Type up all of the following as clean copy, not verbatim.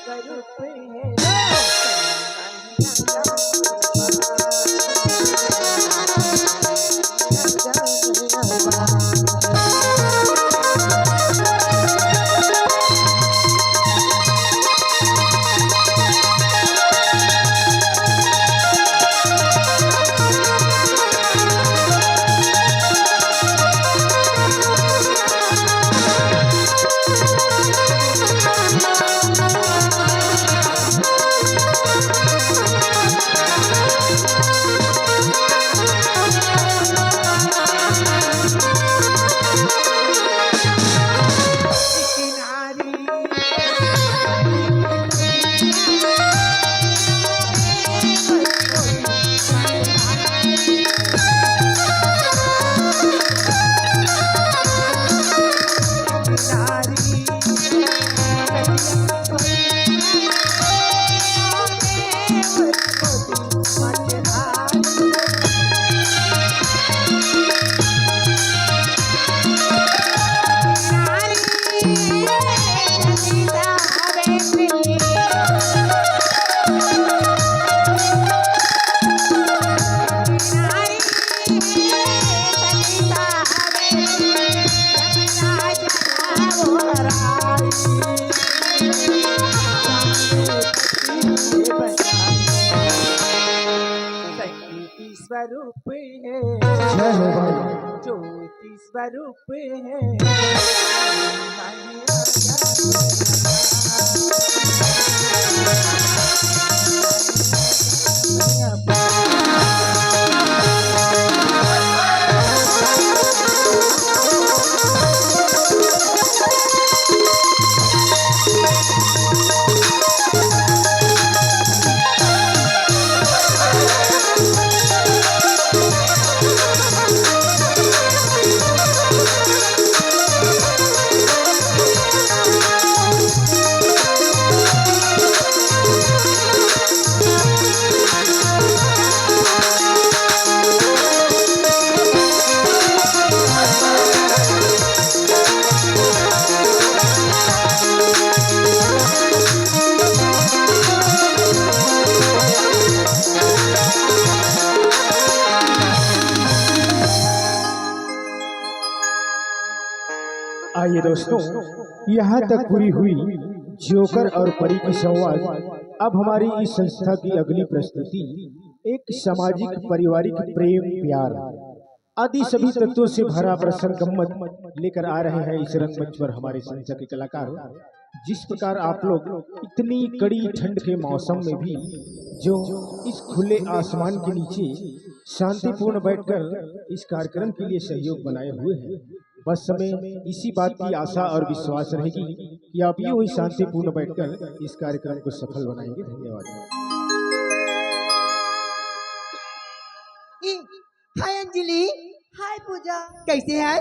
स्वरूप है स्वरूप है ज्योति स्वरूप आइए दोस्तों, यहाँ तक पूरी हुई जोकर और परी की संवाद। अब हमारी इस संस्था की अगली प्रस्तुति एक सामाजिक पारिवारिक प्रेम प्यार आदि सभी तत्वों से भरा प्रसन्न गम्मत लेकर आ रहे हैं इस रंगमंच पर हमारे संस्था के कलाकार। जिस प्रकार आप लोग इतनी कड़ी ठंड के मौसम में भी जो इस खुले आसमान के नीचे शांतिपूर्ण बैठकर इस कार्यक्रम के लिए सहयोग बनाए हुए हैं, बस हमें इसी बात की आशा और विश्वास रहेगी कि आप यूं ही शांतिपूर्ण बैठकर इस कार्यक्रम को सफल बनाएंगे। धन्यवाद। हाय अंजलि। हाय पूजा, कैसे है?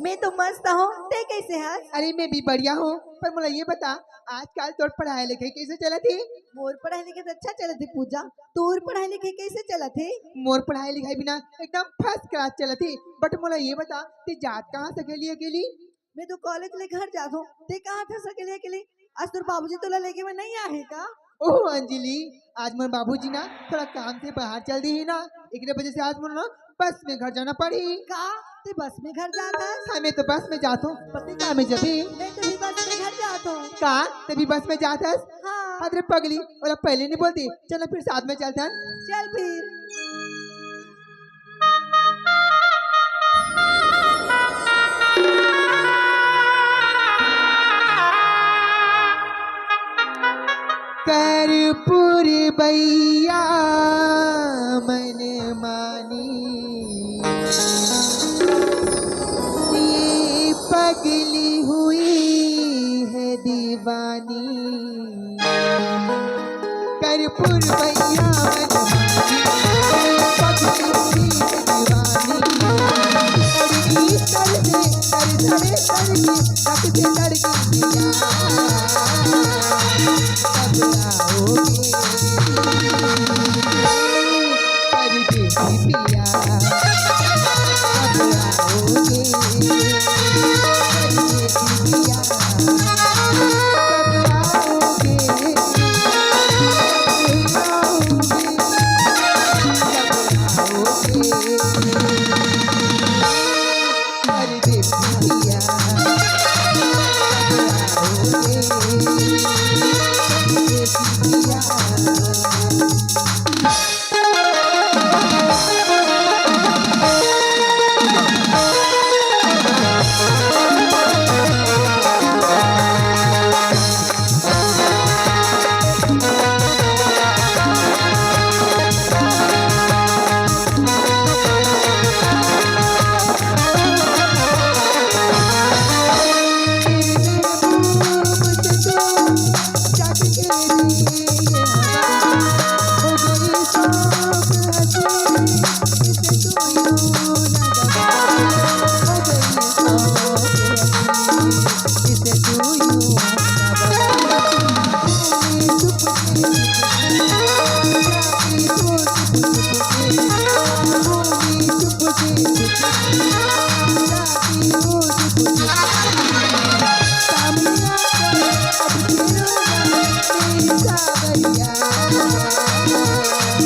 मैं तो मस्त हूँ, ते कैसे है? अरे मैं भी बढ़िया हूँ, पर मुझे ये बता आजकल तोर पढ़ाई लिखाई कैसे चला थी? मोर पढ़ाई लिखाई तो अच्छा चला थी पूजा, तोर पढ़ाई लिखाई कैसे चला थे? मोर पढ़ाई लिखाई बिना एकदम फर्स्ट क्लास चला थी। बट मुझे ये बता ते जात कहाँ से अकेली अकेली? मैं तो कॉलेज ले घर जाता हूँ, ते कहाँ था सकेले अकेले? आज तोर बाबूजी तोला लेके में नहीं आए का? ओह अंजलि, आज मोर बाबूजी ना थोड़ा काम से बाहर चल दी ही ना, एक वजह से आज मुझे ना बस में घर जाना पड़ी। का ते बस में घर जाता है? हाँ मैं तो बस में जाता हूँ, पता कहाँ में जबी मैं तो भी बस में घर जाता हूँ। का तभी बस में जाता है? हाँ। अरे पगली, और पहले नहीं बोलती, चलो फिर साथ में चलते हैं। चल फिर। कर्पूर बैया मन मानी, ये पगली हुई है दीवानी। कर्पूर बैया मन मानी, पगली हुई है दीवानी। लड़की सर से सर धरे सर की तक से लड़की पिया कब आओगे? मेरी सावरिया कब आओगी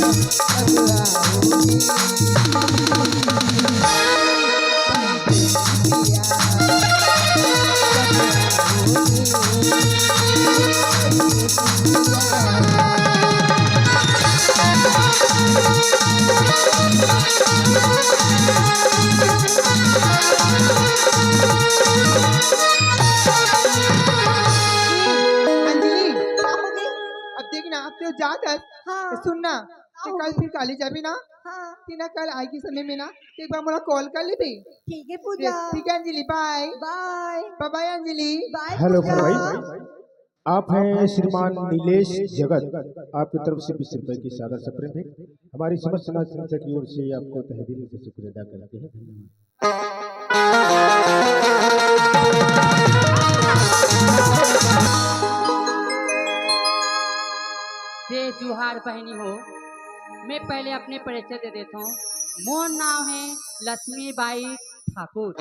अंजलि क्या हो गई? अब देखना अब तो जात है हाँ सुनना कि कल फिर कॉलेज जाबी ना हाँ तीना कल आई के समय में ना तो एक बार मुझे कॉल कर ली भी ठीक है पूजा। ठीक है Anjali bye bye bye bye Anjali bye hello Pooja. भाई, आप हैं श्रीमान नीलेश जगत। आपकी तरफ से 20 रुपए की सादर से प्रेम है। हमारी समस्त समाज संस्था की ओर से आपको तहे दिल से शुक्रिया अदा करते हैं। धन्यवाद। जय जुहार बहनी हो। मैं पहले अपने परिचय दे देता हूँ। मोर नाम है लक्ष्मी बाई ठाकुर।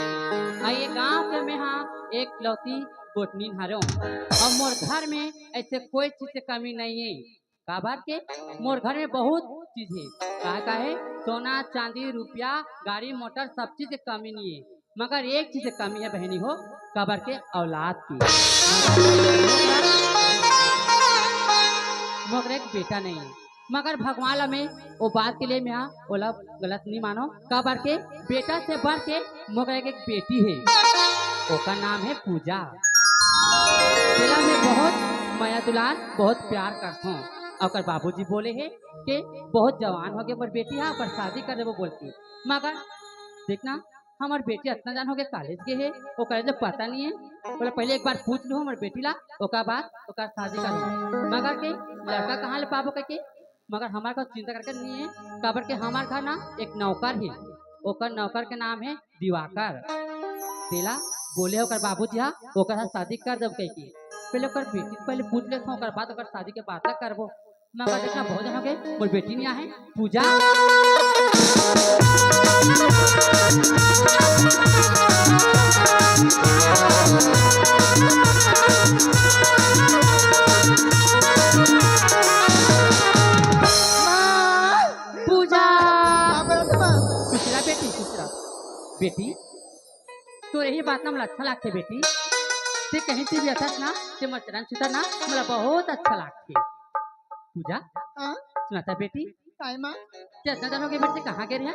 ये गांव के में हाँ एक लौती गोटनी हरो और मोर घर में ऐसे कोई चीज की कमी नहीं है। काबर के मोर घर में बहुत चीज है। का है सोना चांदी रुपया गाड़ी मोटर सब चीज की कमी नहीं है, मगर एक चीज की कमी है बहनी हो, काबर के औलाद की। मगर एक बेटा नहीं है, मगर भगवान हमें वो बात के लिए मैं यहाँ ओला गलत नहीं मानो। काबर के बेटा से बढ़ के मगर एक बेटी है, उसका नाम है पूजा। जिला में बहुत माया दुलार बहुत प्यार करता हूँ। और बाबूजी बोले हैं कि बहुत जवान हो गए पर बेटी है पर शादी कर दे वो बोलती, मगर देखना हमारे बेटी इतना जान हो गए कॉलेज के है वो कॉलेज पता नहीं है। बोले पहले एक बार पूछ लो हमारे बेटी ला ओका बाद ओका शादी कर, मगर के लड़का कहाँ ले पाबो के मगर हमारे को चिंता करके नहीं है। काबर के हमारे घर ना एक नौकर है, ओकर नौकर के नाम है दिवाकर। तेला बोले होकर बाबूजी हाँ ओकर साथ शादी कर दब कही पहले ओकर बेटी पहले पूछ लेता हूँ, बाद ओकर शादी के बात करबो। मगर देखना बहुत जन हो गए मोर बेटी नहीं है पूजा। पूजा खुशरा बेटी खुशरा बेटी तो यही बात ना मला अच्छा लगते बेटी। ते कहीं से भी अच्छा ना ते मचरन सुता ना मला बहुत अच्छा लगते। पूजा सुनाता बेटी काय माँ ते इतना दिन हो गए बेटी कहाँ गए रहे?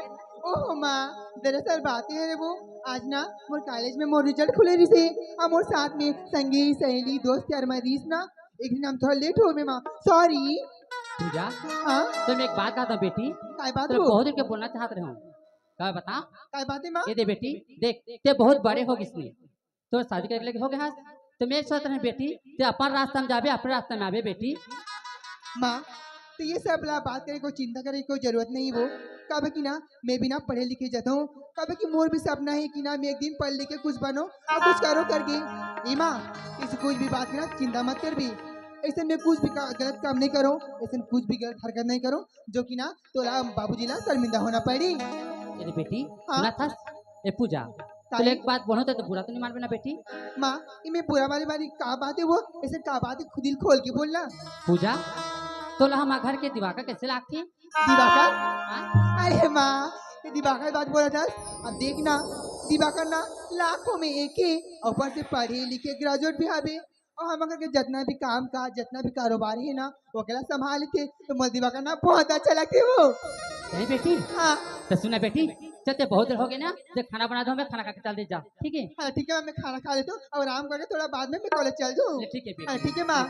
ओह माँ दरअसल बात है रे वो आज ना मोर कॉलेज में मोर रिजल्ट खुले रही से और मोर साथ में संगी सहेली दोस्त यार मरीज ना एक दिन हम थोड़ा लेट हो गए माँ सॉरी। पूजा हाँ तो मैं एक बात कहता हूँ बेटी, काय बात तो हो बहुत दिन के बोलना चाहते रहे हूँ। क्या बता? काय बात है माँ ये दे बेटी देख ते बहुत बड़े हो किसने तो शादी करने लगे हो गए हाँ तो मैं सोच रहे बेटी ते अपन रास्ता में जाबे अपने रास्ते में आवे बेटी। माँ तो ये सब ला बात करे को चिंता करे कोई जरूरत नहीं वो कब कि ना मैं भी ना पढ़े लिखे जाता हूँ कब कि मोर भी सपना है कि ना मैं एक दिन पढ़ लिख के कुछ बनो और कुछ करो करके। ए माँ इसे कुछ भी बात की ना चिंता मत कर भी ऐसे में कुछ भी गलत काम नहीं करो, ऐसे कुछ भी गलत हरकत नहीं करो जो कि ना तोला बाबूजी ला शर्मिंदा होना पड़ी। अरे बेटी हाँ? सुना था ए पूजा तो एक बात बोलो तो बुरा तो नहीं मानबे ना बेटी? माँ ये बुरा वाली बारी का बात है वो ऐसे का बात है खुद दिल खोल के बोलना। पूजा तो हमारे घर के दिवाकर कैसे लागती? दिवाकर हाँ? अरे माँ ये दिवाकर बात बोला था अब देखना दिवाकर ना लाखों में एक ही ऊपर से पढ़े लिखे ग्रेजुएट भी हावे और हम अगर जितना भी काम काज जितना भी कारोबार है ना वो अकेला संभाल थे तो मोर दिवाकर ना बहुत अच्छा लगते वो। नहीं बेटी हाँ तो सुना बेटी चलते बहुत देर हो गए ना तो खाना बना दो मैं खाना खा के चल दे जा ठीक है? हाँ ठीक है मैं खाना खा लेता हूँ और आराम करके थोड़ा बाद में मैं कॉलेज चल जाऊँ। ठीक है बेटी। हाँ ठीक है माँ।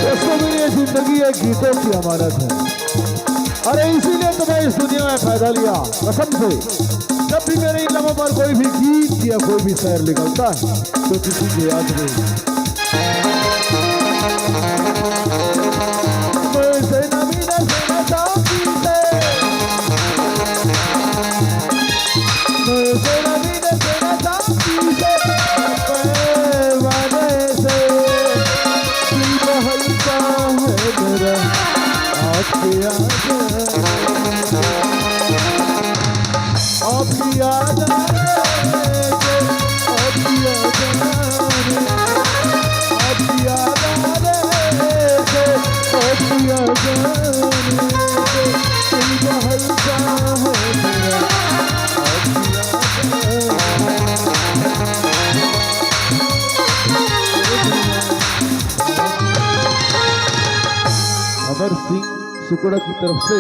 दोस्तों मेरी ये जिंदगी एक गीतों की अमानत है। अरे इसीलिए तो मैं इस दुनिया में पैदा लिया कसम से। जब भी मेरे इन लबों पर कोई भी गीत या कोई भी शहर निकलता है तो किसी की याद नहीं। मुझसे नबी ने सुना साथी से, मुझसे नबी ने सुना साथी से, पैवाने से दिल बहलता है मेरा आपकी याद, आपकी याद आपकी याद आपकी याद आपकी याद दिल बहलता है मेरा आपकी अमर सिंह सुकुड़ा की तरफ से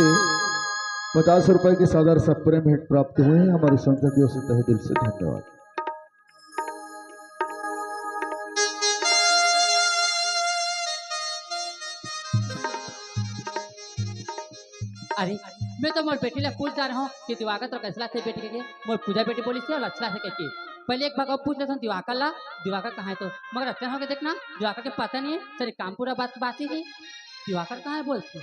50 रुपए के सादर सप्रेम भेंट प्राप्त हुए हैं। हमारे संसदीयों से तहे दिल से धन्यवाद। अरे मैं तो मोर बेटी ला पूछ जा रहा हूँ कि दिवाकर तो कैसला थे बेटी के मोर पूजा बेटी बोली थी और अच्छा से कहती पहले एक बार पूछ लेता हूँ दिवाकर ला, दिवाकर कहाँ है तो मगर अच्छा हो गया देखना दिवाकर के पता नहीं है सर काम पूरा बात ही है दिवाकर कहाँ है बोलते।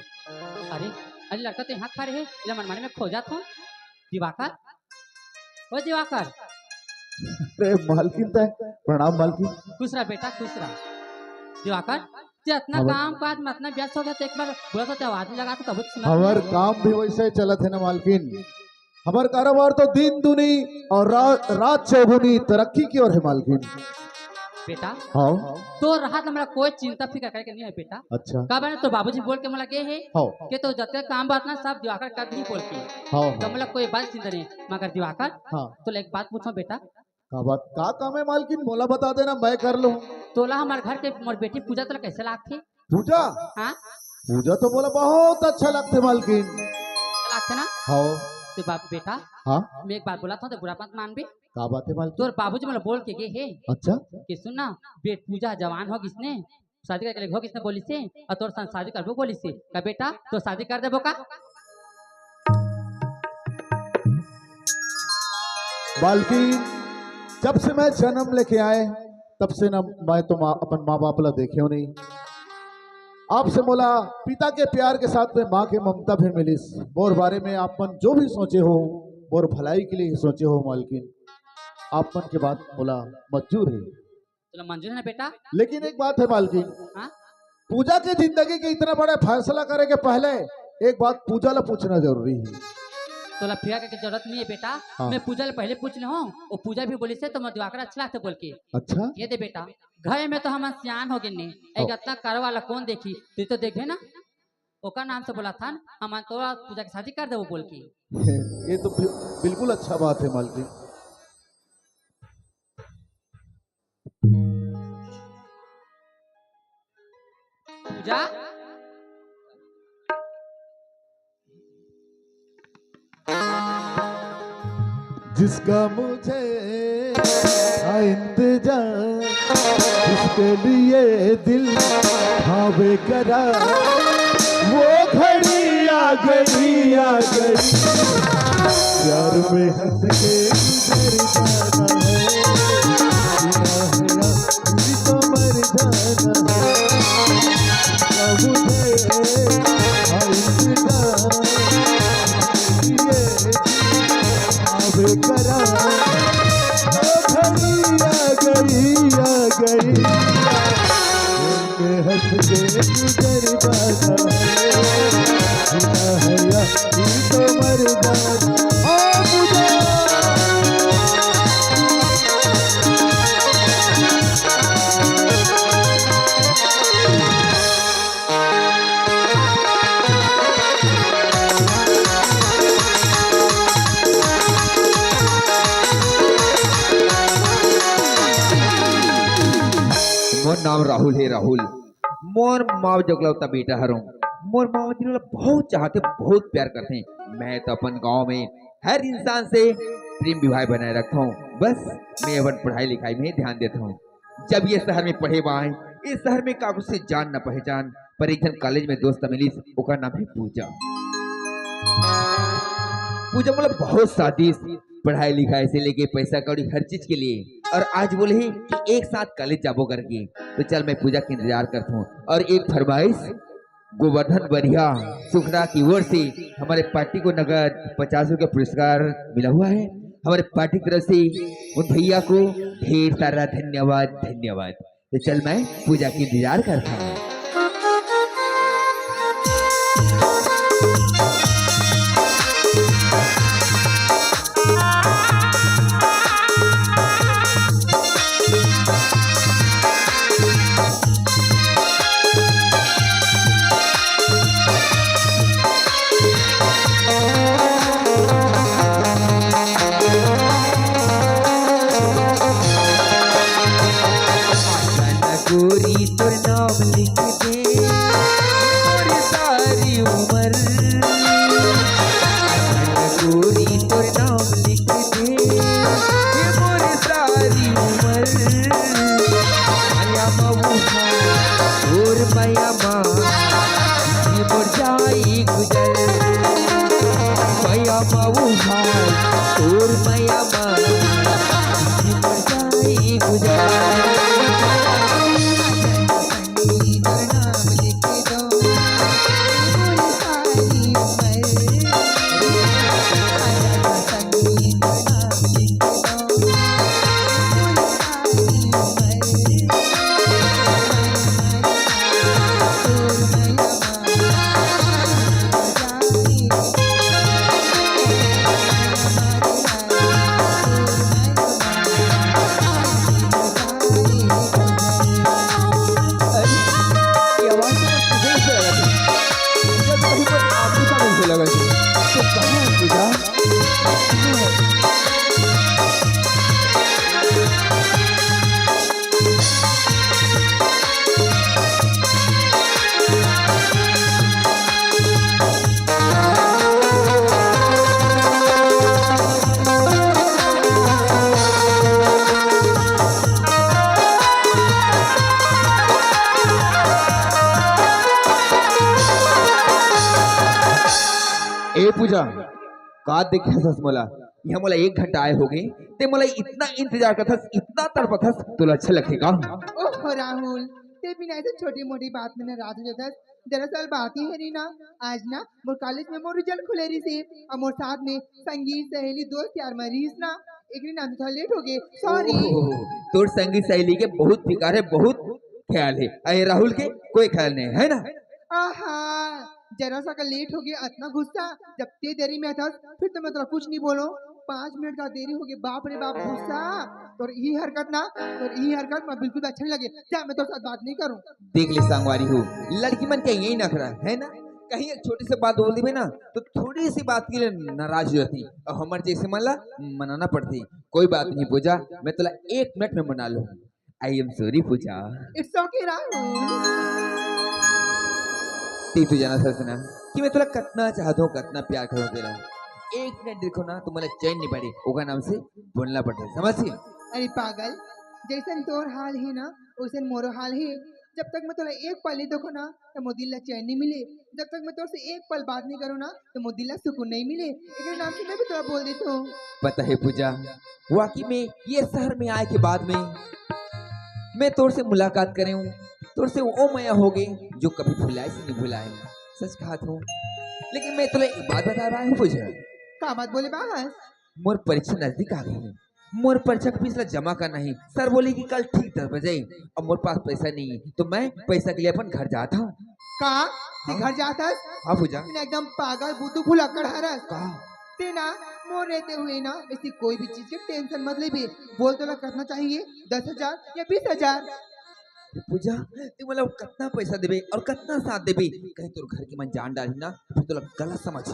अरे अरे लड़का तो यहाँ खड़े है इला मनमाने में खो जाता हूँ। दिवाकर ओ दिवाकर। अरे मालकिन तय प्रणाम मालकिन। खुश रहा बेटा खुश रहा। दिवाकर ते इतना काम काज में इतना व्यस्त हो गया तो एक बार बोला तो आवाज नहीं लगा तो कभी सुना। हमार काम भी वैसे चलत है ना मालकिन। हमार कारोबार तो दिन दुनी और रात चौगुनी तरक्की की ओर है मालकिन। बेटा हाँ तो रहा तो मेरा कोई चिंता फिक्र करके नहीं है बेटा। अच्छा कब है तो बाबूजी बोल के मला के है हाँ कि तो जब तक काम बात ना सब दिवाकर कर दी बोल के हाँ तो मतलब कोई बात चिंता नहीं मगर दिवाकर हाँ तो एक बात पूछो बेटा। का बात का काम है मालकिन बोला बता देना मैं कर लूँ। तोला हमारे घर के मोर बेटी पूजा तोला कैसे लागते। पूजा हाँ पूजा तो बोला बहुत अच्छा लगते मालकिन। लागते ना हाँ तो बाप बेटा हाँ मैं एक बात बोला था तो बुरा मत मान भी का बात है मालकिन। तोर बाबूजी मतलब बोल के गए है अच्छा कि सुन ना बेट पूजा जवान हो किसने शादी करके हो किसने बोली से और तोर संग शादी करबो बोली से का बेटा तो शादी कर देबो का। मालकिन जब से मैं जन्म लेके आए तब से ना मैं तो अपन माँ बाप ला देखे हो नहीं। आपसे बोला पिता के प्यार के साथ में माँ के ममता भी मिली और बारे में आप मन जो भी सोचे हो और भलाई के लिए ही सोचे हो मालकिन। आप मन के बात बोला मंजूर है। चलो मंजूर है ना बेटा। लेकिन एक बात है मालकिन हाँ पूजा की जिंदगी के इतना बड़ा फैसला करे के पहले एक बात पूजा ला पूछना जरूरी है। तो फिर की जरूरत नहीं है बेटा। हाँ। मैं पूजा पहले पूछ ले हूँ वो पूजा भी बोली से तो मैं दिवाकर अच्छा लगता बोल के अच्छा ये दे बेटा घर में तो हम सियान हो गए एक इतना करो वाला कौन देखी तू तो देखे ना ओका नाम से बोला था हम तो पूजा की शादी कर दे वो बोल के। ये तो बिल्कुल अच्छा बात है मालकिन। पूजा जिसका मुझे इंतजार जिसके लिए दिल भावे करा वो घड़ी आ गई प्यार में हंस के गुजर जाना है तो मर जाना है मुझे इंतजार करा आ गई हंस के गुजर जाना है या तो मर जाना मोर नाम राहुल है राहुल। मोर माँ जगलौता बेटा हरों। मोर माँ जी बहुत चाहते बहुत प्यार करते हैं। मैं तो अपन गांव में हर इंसान से प्रेम विवाह बनाए रखता हूँ। बस मैं अपन पढ़ाई लिखाई में ध्यान देता हूँ। जब ये शहर में पढ़े बाएं इस शहर में कागज से जान न पहचान पर एक जन कॉलेज में दोस्त मिली ओका नाम है पूजा। पूजा बोला बहुत स्वादिष्ट, पढ़ाई लिखाई से लेके पैसा कौड़ी हर चीज के लिए। और आज बोले ही कि एक साथ कॉलेज जाबो करके, तो चल मैं पूजा का इंतजार करता हूँ। और एक फरमाइश, गोवर्धन बढ़िया सुखना की ओर से हमारे पार्टी को नगद 50 रुपये पुरस्कार मिला हुआ है। हमारे पार्टी की तरफ से उन भैया को ढेर सारा धन्यवाद धन्यवाद। तो चल मैं पूजा की इंतजार करता हूँ। गोरी तोर नाम लिख दे और सारी उम्र, गोरी तोर नाम लिख दे और सारी उम्र। माया मऊहा और माया माँ मोर जाई गुजर, माया मऊहा और माया माँ मोर जाई गुजर। ए पूजा का देखे हसस मोला, यहाँ मोला 1 घंटा आए हो गए ते मोला इतना इंतजार करथस, इतना तड़पथस, तुला अच्छा लगेगा? ओह राहुल, ते बिना ऐसे छोटी मोटी बात में नाराज हो जाता। दरअसल बात ही है री ना, आज ना मोर कॉलेज में मोर रिजल्ट खुले रही से, और मोर साथ में संगीत सहेली दोस्त यार मरीज ना, एक दिन थोड़ा लेट हो गए, सॉरी। तोर संगीत सहेली के बहुत फिकार है, बहुत ख्याल है, अरे राहुल के कोई ख्याल नहीं है ना? आहा, जरा सा का लेट हो गया, इतना गुस्सा जब ते देरी में था, फिर तो मैं तेरा कुछ नहीं बोलो। 5 मिनट का देरी हो गया, बाप रे बाप गुस्सा। और ये हरकत ना, और ये हरकत मैं बिल्कुल अच्छा नहीं लगे, जा मैं तेरे साथ बात नहीं करूं। देख ले संगवारी हो, लड़की मन के यही नखरा है ना, कहीं एक छोटी सी बात बोल दी ना तो थोड़ी सी बात के लिए नाराज हो जाती, और हमारे जैसे मन ला मनाना पड़ती। कोई बात नहीं पूजा, मैं तुला 1 मिनट में मना लूँ। I am sorry Pooja. It's okay Rahul. तू जाना सर ना कि मैं तुला कितना चाहता हूँ, कितना प्यार करूँ तेरा। 1 मिनट देखो ना तो मुझे चैन नहीं पड़ी, ओका नाम से बोलना पड़ता है, समझ? अरे पागल, जैसन तोर हाल है ना वैसन मोरो हाल है। जब तक मैं तोरा 1 पल नहीं देखो ना तो मोर दिल ला चैन नहीं मिले, जब तक मैं तोर से 1 पल बात नहीं करूँ ना तो मोर दिल ला सुकून नहीं मिले। एक नाम से मैं भी तोरा बोल देता हूँ। पता है पूजा, वाकई में ये शहर में आए के बाद में मैं तोर से मुलाकात करे हूँ, तोर से वो माया हो गई जो कभी भुलाए से नहीं भुलाए। सच कहा था, लेकिन मैं तुम्हें एक बात बता रहा हूँ पूजा। क्या बात बोले बाहर? मोर परीक्षा नजदीक आ गई है, मोर परीक्षा का फीस जमा करना है। सर बोले कि कल ठीक 10 बजे, और मोर पास पैसा नहीं है, तो मैं पैसा के लिए अपन घर जाता हूँ। कहा घर जाता? हाँ पूजा। एकदम पागल बुद्धू भुलक्कड़ हरस। कहा ते ना मोर रहते हुए ना ऐसी कोई भी चीज की टेंशन मत ले बे। बोल तो करना चाहिए 10,000 या 20,000। पूजा तू मतलब कितना पैसा देबे और कितना साथ देबे, कहीं तोर घर की मन जान डाली ना तो तोला गलत समझ।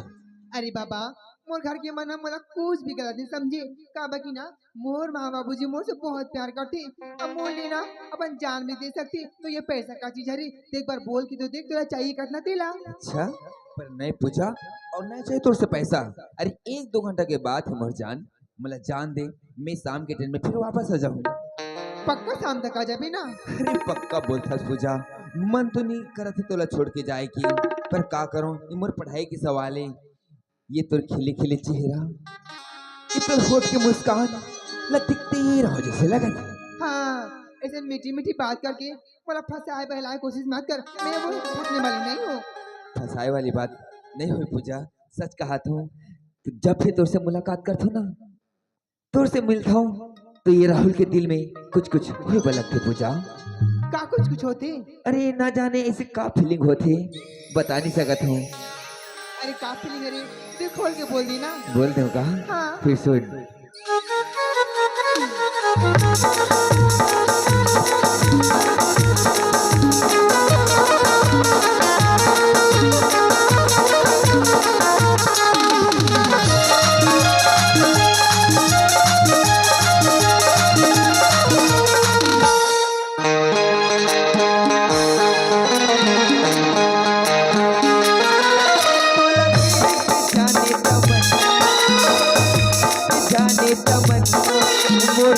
अरे बाबा, मोर घर के मन मला कुछ भी गलत नहीं समझे। का बाकी ना मोर माँ बाबूजी मोर से बहुत प्यार करते, अब मोर लेना अपन जान भी दे सकते, तो ये पैसा का चीज है। एक बार बोल के तो देख, तुला चाहिए कितना तेला? अच्छा पर नहीं पूजा, और नहीं चाहिए तोर से पैसा। अरे 1-2 घंटा के बाद हमर जान मला जान दे, मैं शाम के ट्रेन में फिर वापस आ जाऊँ। पक्का शाम तक आ जाबे ना? अरे पक्का बोलता पूजा, मन तो नहीं करत तोला छोड़ के जाए की, पर का करूं, मोर पढ़ाई की सवाल है। ये तो खिले खिले चेहरा, ये तो होठ की मुस्कान दिखती रहो जैसे लगन। हाँ, ऐसे मीठी मीठी बात करके बोला फंसाए बहलाए कोशिश मत कर, मैं वो फंसने वाली नहीं हूँ। फंसाए वाली बात नहीं हुई पूजा, सच कहा तो जब भी तुझसे मुलाकात करता हूँ ना, तुझसे मिलता हूँ तो ये राहुल के दिल में कुछ कुछ हुए बलकते पूजा। का कुछ कुछ होते? अरे ना जाने ऐसे का फीलिंग होते, बता नहीं सकत हूँ। अरे का फीलिंग? अरे दिल खोल के बोल दी ना। बोल दूँ का? हाँ। फिर सुन। जाने तमन मोर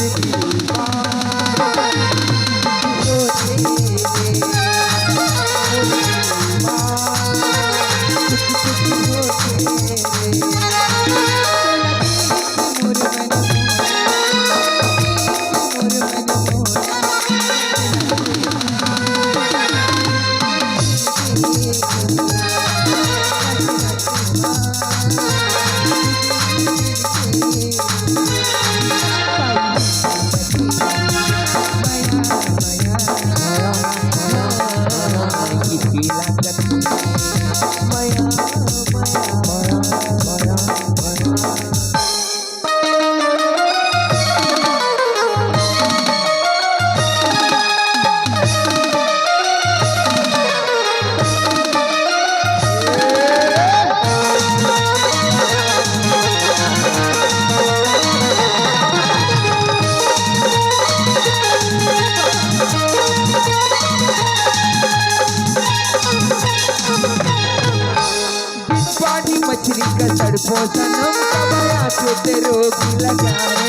मछली का तड़पो सनम कबाया से ते रोगी लगाए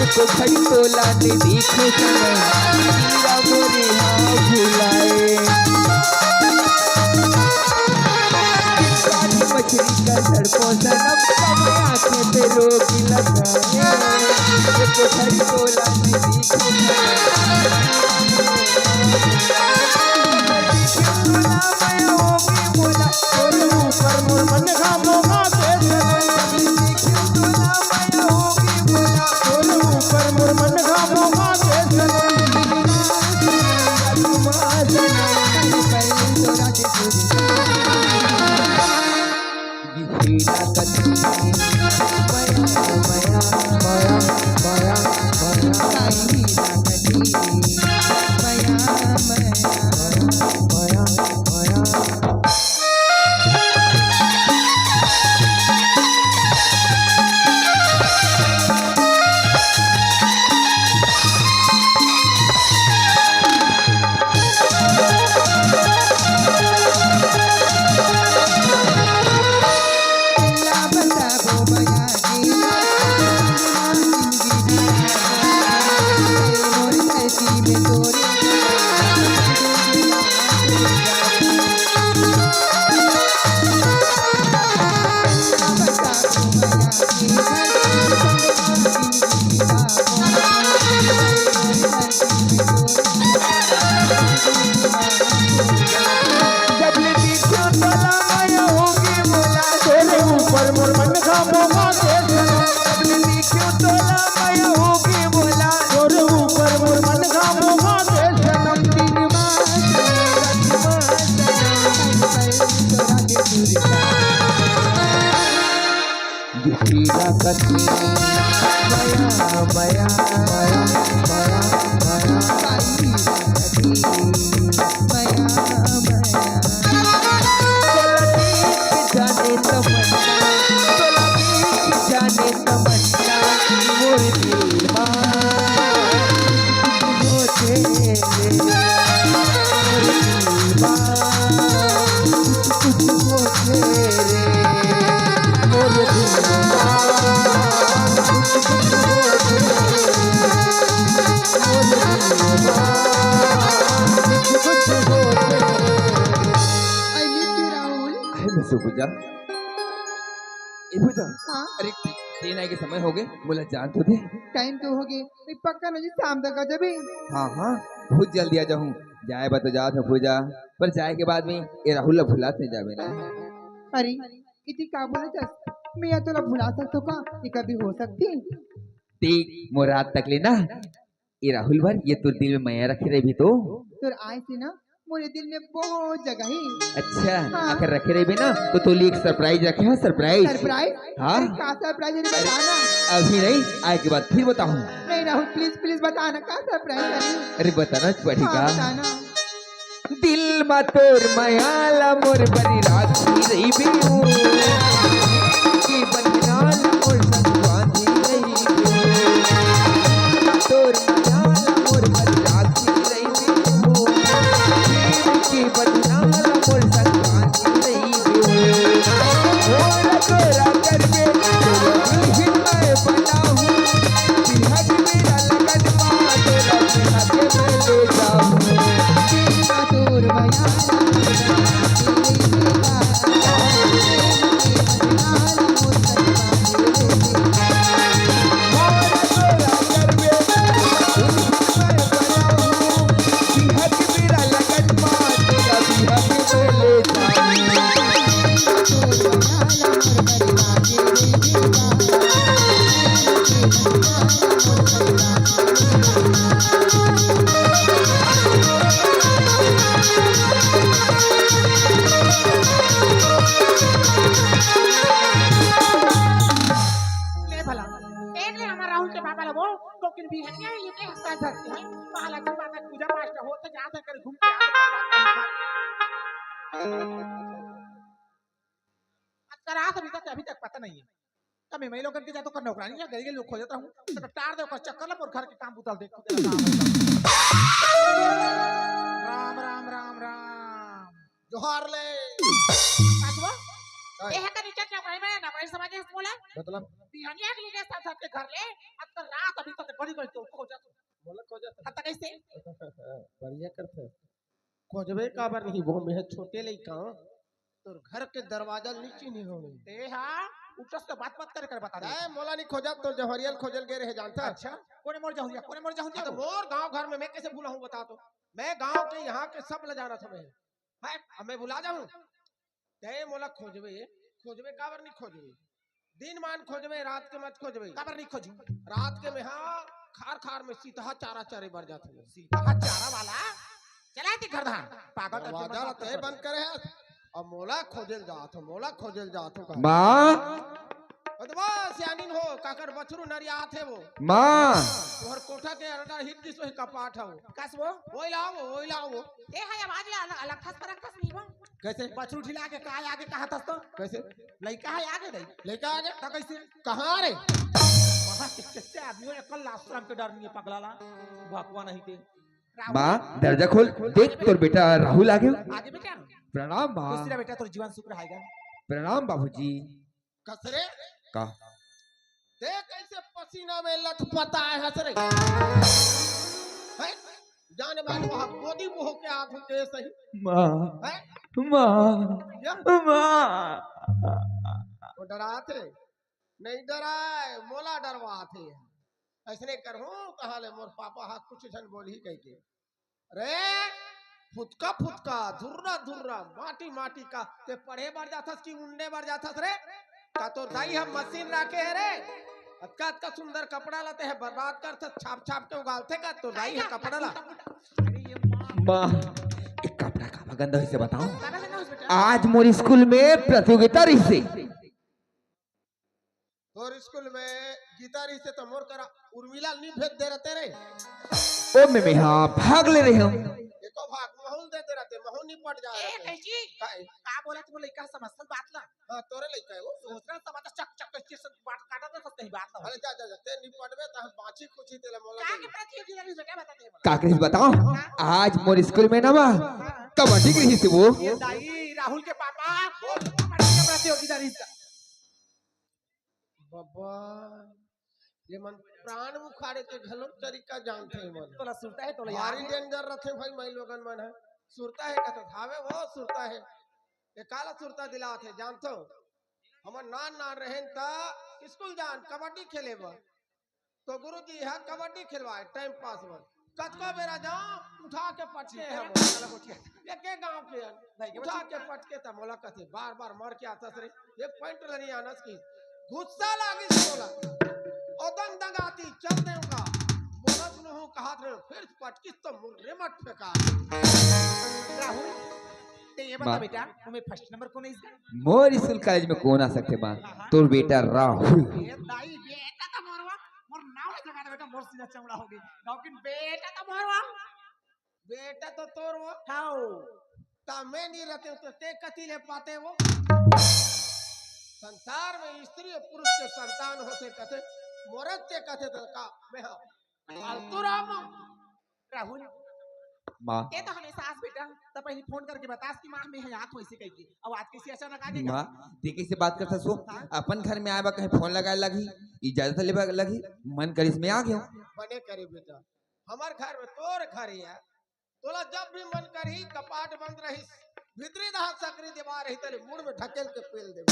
उसको खड़ी तोला ने देखो सनम तेरा मोरे हाँ भुलाए। मछली का तड़पो सनम कबाया से ते रोगी लगाए उसको खड़ी तोला ने देखो I miss you, Rahul. I miss you, Rahul. ए पूजा, हाँ अरे ट्रेन आए के समय हो गए, बोला जान तो दे। टाइम तो हो गए, नहीं पक्का ना जी शाम तक आ जाबे। हाँ हाँ, बहुत जल्दी आ जाऊँ। जाए बा तो जात है पूजा, पर जाए के बाद में ये राहुल भुलात नहीं जावे ना। अरे इतनी का बोले जस मैं या तो भुला सकता का, ये कभी हो सकती। देख मोरात तक लेना, ये राहुल भर ये तो दिल में मैं रखे रही भी तो। आए से ना मेरे दिल में बहुत जगह है। अच्छा, हाँ। अगर रखे रही भी ना तो लिए एक सरप्राइज रखे हैं, सरप्राइज। सरप्राइज? हाँ। अरे का सरप्राइज है बताना। अभी नहीं, आए के बाद फिर बताऊँ। नहीं राहुल प्लीज प्लीज बताना का सरप्राइज है। अरे बताना पड़ेगा। हाँ, बताना। दिल मा तोर मायाला मोर बरी राखी रही बिनु की बंधनाल मोर संगवांधी रही बिनु तोर मायाला मोर बरी राखी रही बिनु की बंधनाल मोर संगवांधी रही बिनु मोर तोरा करबे दिल मैं बनाऊं बिहक मेरा लगन पा तोरा बिहक में ले जाऊं दूर ले भला एक ले हमारा राहुल के पापा ला बोल कोकिन भी है क्या ये क्या हस्ता धरती है महालक्ष्मी माता की पूजा पाठ हो तो जा कर घूम के आ रात अभी तक पता नहीं है तब मैं लोग के जा तो कर नौकरानी है गरीब लोग खोजत रहूं तो टार दे कर चक्कर ला और घर के काम बुतल देख राम राम राम राम जोहार ले पासवा ए है का नीचे नौकरानी में नौकरानी समझ है बोला मतलब बिहानिया के लिए साथ के घर ले अब तो रात अभी तक बड़ी तो खोजत बोला खोजत हत्ता कैसे बढ़िया करते खोजबे काबर नहीं वो में छोटे लइका तोर घर के दरवाजा नीचे नहीं होवे ते हां उठस तो बात मत कर बता दे ए मोला नहीं खोजा तो जहरियल खोजल गए रहे जानता। अच्छा कोने मोर जाऊंगा तो मोर गांव घर में मैं कैसे भूला हूं बता तो मैं गांव के यहाँ के सब ले जाना था मैं है अब मैं भुला जाऊं ते मोला खोजबे काबर नहीं खोजबे दिन मान खोजबे रात के मत खोजबे काबर नहीं खोजू रात के में हाँ खार में सीधा चारा चारे बर जाते हैं सीधा चारा वाला चला ती घर धान पागल दरवाजा ते बंद करे है अब मोला खोजल जात हो माँ अदवा सियानिन हो काकर बछरू नरिया थे वो माँ तोहर कोठा के अंदर हिट दिस वही कपाट हो कस वो ओइ लाओ ए है आवाज अलग खस पर खस नहीं बा कैसे बछरू ढिला के का आगे कहा तस तो कैसे लइका है आगे नहीं लेके आ गए तो कैसे कहाँ रे वहां किससे आदमी ने कल आश्रम के डर नहीं पगलाला भगवान नहीं थे माँ दरवाजा खोल, देख तोर बेटा राहुल आ गया। आगे बेटा प्रणाम माँ। दूसरा बेटा तो जीवन सुख रहेगा प्रणाम बाबूजी। कसरे का देख कैसे पसीना में लथपथा है हसरे है जाने वाले वहाँ गोदी मुँह के हाथ के सही माँ है माँ वो डराते नहीं डराए मोला डरवाते ऐसने करो कहा ले मोर पापा हाथ कुछ जन बोली कह के रे फुटका धुर्रा माटी का ते पढ़े बढ़ जाथस कि उंडे बढ़ जाथस रे का तो दाई हम मशीन रखे है रे अतका सुंदर कपड़ा लाते है बर्बाद करते छाप के उगालते का तो दाई है कपड़ा ला माँ एक कपड़ा का गंदा से बताओ। आज मोर स्कूल में प्रतियोगिता रही से और स्कूल में गीता रही से तो मोर करा उर्मिला नहीं भेज दे रहते रे ओ मैं हाँ भाग ले रहे हम एको भाग महूल देते रहते महूल नहीं पड़ जा ए रहे कैची काहे का बोला तुम लइका समझल बात ला हां तोरे लइका है वो सोचना सब तो चक स्टेशन बात काटा तो सही बात ना अरे जा ते नहीं पड़बे त हम बाची खुशी तेले मोला का के प्रतियोगिता नहीं बेटा बता दे काकरी बताओ। आज मोर स्कूल में ना कबड्डी की रही थी वो। ये दाई राहुल के पापा प्रतियोगिता रही बाबा ये मन प्राण मुखाड़े के घलो तरीका जानते हैं मन तोला सुनता है तोला भारी डेंजर रहते भाई मैं लोगन मन है सुरता है कहते धावे वो सुरता है ये काला सुरता दिलाते जानते हो हमर नान नान रहें ता स्कूल जान कबड्डी खेले बा तो गुरुजी है कबड्डी खिलवाए टाइम पास में कचको बेरा जाओ उठा के पटके है एक एक गांव के उठा के पटके त मोला कथे बार बार मर के आता रे एक पॉइंट लनी आनस की गुस्सा लागी बोला ओ दंग दंग आती चल दे का बोला सुनो कहा रे फिर पटकी तो मुर्रे मत फेंका राहुल ते ये बता बेटा तुम्हें फर्स्ट नंबर कौन है इसका मोर स्कूल कॉलेज में कौन आ सकते माँ तोर बेटा राहुल ये दाई बेटा तो मोरवा मोर नाव है जगह बेटा मोर सीधा चमड़ा होगी गांव की बेटा तो मोरवा बेटा तो तोर वो हाओ ता मैं नहीं रहते तो ते कती ले पाते वो संसार में स्त्री और पुरुष के संतान होते कथे मोरत ते कथे तो का मैं फालतू राम राहुल माँ ये तो हमेशा आस बेटा तब पहले फोन करके बता कि मां में है याद वैसे कही की अब आज कैसे अचानक आ गया माँ देखी से बात करता सो अपन घर में आए बा कहीं फोन लगाए लगी इजाजत लेबा लगी मन करिस में आ गयो बने करे बेटा हमार घर में तोर घर है तोला जब भी मन करही कपाट बंद रही भीतरी दहा सकरी दीवार रही तले मुड़ में ढकेल के पेल दे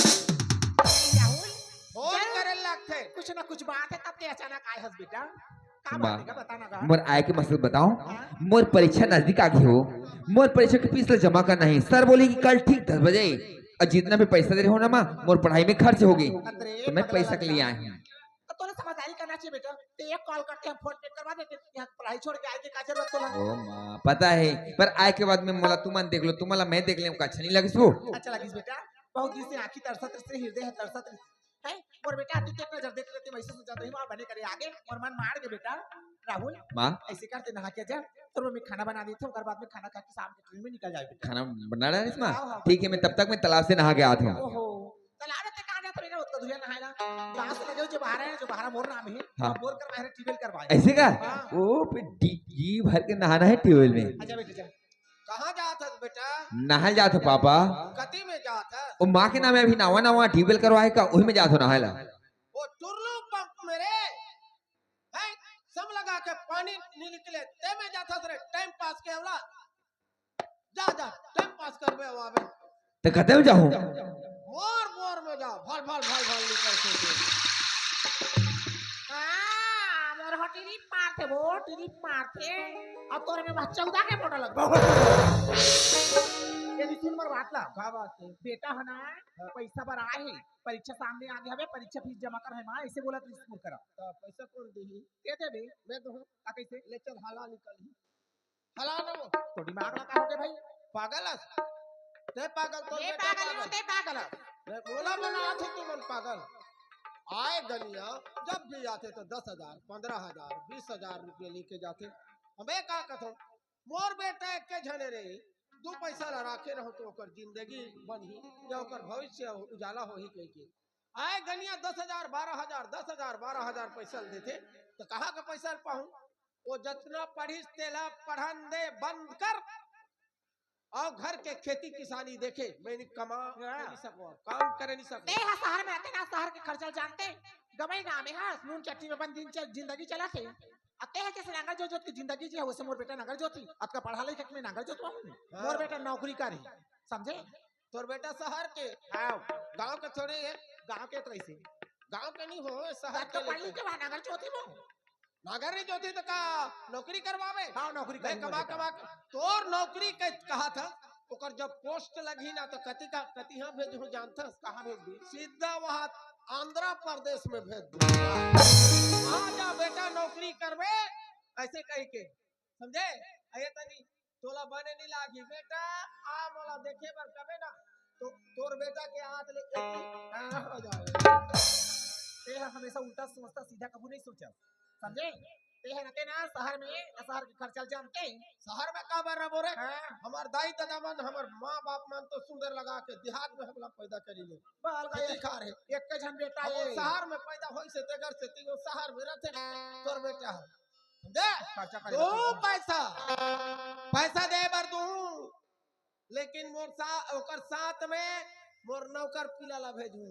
राहुल फोन करे लगथे कुछ ना कुछ बात है तब ते अचानक आए हस बेटा का माँ, बात है बताना का मोर आय के मकसद बताओ मोर परीक्षा नजदीक आ गई हो मोर परीक्षा की फीस जमा करना है सर बोले कि कल ठीक 10 बजे और जितना भी पैसा दे रहे हो ना माँ मोर पढ़ाई में खर्च होगी तो मैं पैसा के लिए आए हैं तो तोला समझदारी करना चाहिए बेटा ते एक कॉल करके हम फोन पे करवा देते यहाँ पढ़ाई छोड़ के आए के का जरूरत तोला ओ माँ पता है पर आय के बाद में मोला तुमन देख लो तुम्हारा मैं देख ले अच्छा नहीं लगी सो अच्छा लगी बेटा बहुत दिन से आंखी तरसत से हृदय है तरसत है और बेटा तू एक नजर देख लेते वैसे सोचा रही मां बने करे आगे और मन मार के बेटा राहुल माँ ऐसे करते नहा के जा तो मैं खाना बना देता हूं बाद में खाना खा के शाम के ट्रेन में निकल जाए बेटा खाना बना रहा है इसमें ठीक है मैं तब तक मैं तालाब से नहा के आता हूँ ओहो तालाब में कहां जाते बेटा उसका धुया नहाएगा कहां से लगे जो बाहर है जो बाहर मोर नाम है हाँ। मोर कर बाहर टीवेल करवाए ऐसे का हाँ। ओ फिर जी भर के नहाना है ट्यूबवेल में अच्छा बेटा जा कहां जात है बेटा नहा जात हो पापा कती में जात है वो माँ के नाम है अभी नवा नवा ट्यूबवेल करवाए का वही में जात हो नहायला वो टुरलू पंप मेरे है सब लगा के पानी नहीं निकले ते में जाता रे टाइम पास के वाला जा जा टाइम पास करबे आवे तो कहते हो जाऊँ मोर मोर में जा भल भल भल भल निकल के हां मोर हटीरी मारते वो टीरी मारते अब तोरे में बच्चा उदा के फोटो लग ये सुन मर बात ला का बात है बेटा है ना पैसा पर आए है परीक्षा सामने आ गया है परीक्षा फीस जमा कर है मां ऐसे बोला तो स्कूल करा तो पैसा कौन देही दे दे बे मैं तो का कैसे ले चल हाला निकल हाला ना वो तो दिमाग लगा हो गया भाई पागल है ते पागल तो ये बेटा पागल होते पागल मैं बोला बना थे तू मन पागल आए गनिया जब भी आते तो 10,000 15,000 20,000 रुपये लेके जाते हमें का कथो मोर बेटा एक के झने रे दो पैसा ला राखे रहो तो ओकर जिंदगी बनही या ओकर भविष्य उजाला होही कह के आए गनिया 10,000 12,000 10,000 12,000 पैसा देते तो कहाँ का पैसा पाऊं वो जितना पढ़िस तेला पढ़न दे बंद कर और घर के खेती किसानी देखे मैं नहीं कमा नहीं सको काम करे नहीं सको ते शहर में आते ना शहर के खर्चा जानते गमई गांव में हां नून चट्टी में बंद दिन जिंदगी चला थे अते है जैसे नांगर जोत की जिंदगी जी है वैसे मोर बेटा नांगर जोती आपका पढ़ा लिखा में नांगर जोतवा हूं मोर बेटा नौकरी करी समझे तोर बेटा शहर के हां गांव के थोड़े है गांव के तो ऐसे गांव के नहीं हो शहर तो के पढ़ लिख के नांगर जोती वो नागर नहीं जोती तो का नौकरी करवावे हां नौकरी मैं कमा कमा तोर नौकरी के कहा था ओकर जब पोस्ट लगी ना तो कति का कति हां भेजू जानता कहां भेज दी सीधा वहां आंध्र प्रदेश में भेज दो वहां जा बेटा नौकरी करवे ऐसे कह के समझे अये तनी तोला बने नहीं लागी बेटा आ मोला देखे पर कबे ना तो तोर बेटा के हाथ ले हो जाए ते हमेशा उल्टा सोचता सीधा कबू नहीं सोचा समझे ते है ना शहर में शहर के खर्चा जानते शहर में का बर बोरे हां हमार दाई दादा मन हमार माँ बाप मन तो सुंदर लगा के देहात में हमला पैदा करी ले बाल खेती गए खा रहे एक के झन बेटा अब ये वो शहर में पैदा होई से तेगर से तीनों शहर में रहते तोर बेटा है दे खर्चा दो करे पैसा पैसा दे बर दू लेकिन मोर सा ओकर साथ में मोर नौकर पिला ला भेजू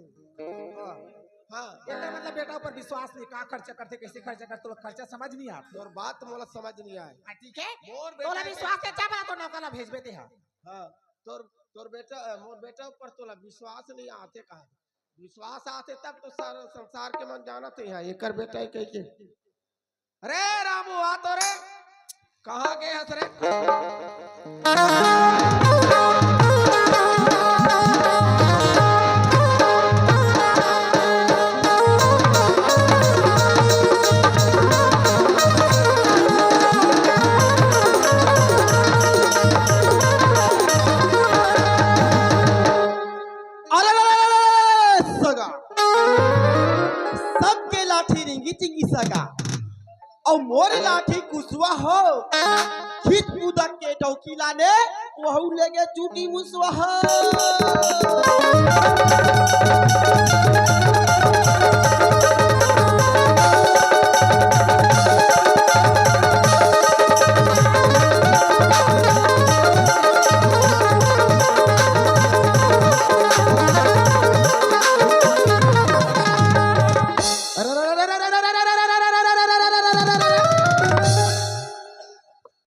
हाँ एकर मतलब बेटा ऊपर विश्वास नहीं का खर्चा करते कैसे खर्चा करते लोग खर्चा समझ नहीं आता तोर बात मोला समझ नहीं आए ठीक है मोर तोला बेटा विश्वास है अच्छा बात तो नौकला भेजबे ते हां हाँ तोर तोर बेटा मोर बेटा ऊपर तोला विश्वास नहीं आते कहा विश्वास आते तब तो सारा संसार के मन जानते हैं एकर बेटा है कह के। अरे रामू आ तो रे, कहाँ गए हस रे? सगा सबके लाठी रिंगी चिंगी सगा और मोर लाठी कुसवा हो खित मुदक के डौकीला ने वहू लेगे चूटी मुसवा हो।